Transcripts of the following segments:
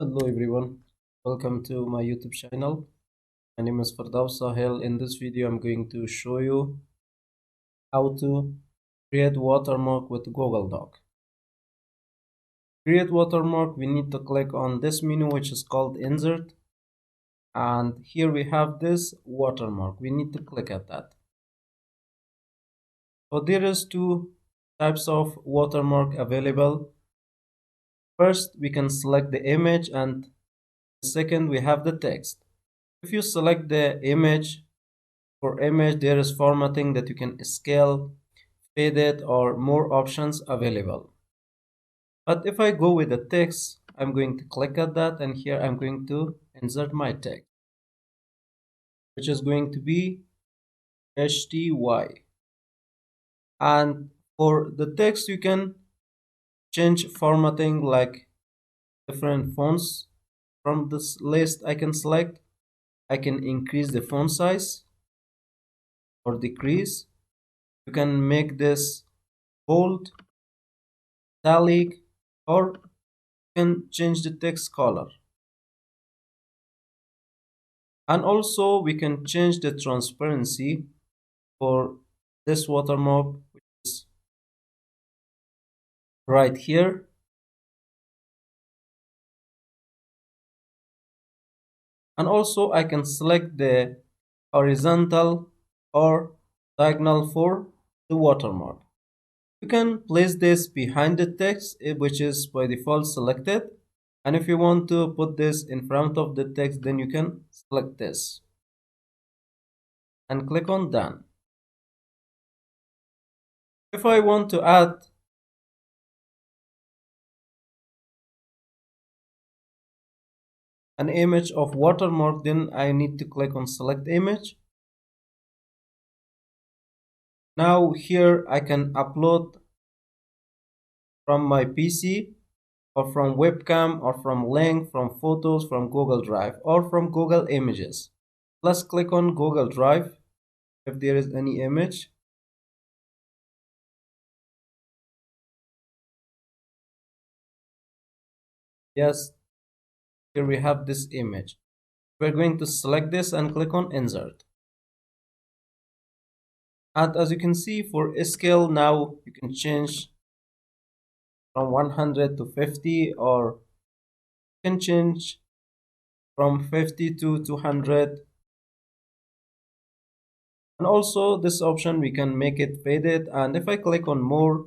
Hello everyone, welcome to my YouTube channel. My name is Firdaus Sahel. In this video, I'm going to show you how to create watermark with Google Doc. Create watermark, we need to click on this menu which is called Insert, and here we have this watermark. We need to click at that. So there is two types of watermark available. First, we can select the image, and second, we have the text. If you select the image, for image, there is formatting that you can scale, fade it, or more options available. But if I go with the text, I'm going to click at that, and here I'm going to insert my text, which is going to be HTY. And for the text, you can change formatting like different fonts. From this list, I can select, I can increase the font size or decrease. You can make this bold, italic, or can change the text color, and also we can change the transparency for this watermark, which is right here. And also I can select the horizontal or diagonal for the watermark. You can place this behind the text, which is by default selected, and if you want to put this in front of the text, then you can select this and click on done. If I want to add an image of watermark, then I need to click on select image. Now here I can upload from my PC or from webcam or from link, from photos, from Google Drive or from Google Images. Let's click on Google Drive if there is any image. Yes, here we have this image. We're going to select this and click on insert. And as you can see, for scale now you can change from 100 to 50, or you can change from 50 to 200. And also this option we can make it faded, and if I click on more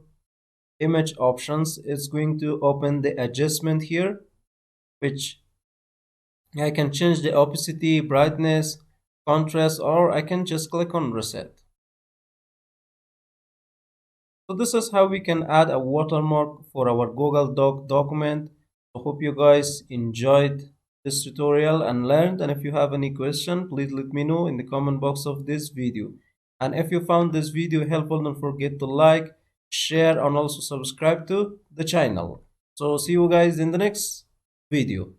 image options, it's going to open the adjustment here, which I can change the opacity, brightness, contrast, or I can just click on reset. So this is how we can add a watermark for our Google Doc document. I hope you guys enjoyed this tutorial and learned, and if you have any question, please let me know in the comment box of this video. And if you found this video helpful, don't forget to like, share, and also subscribe to the channel. So see you guys in the next video.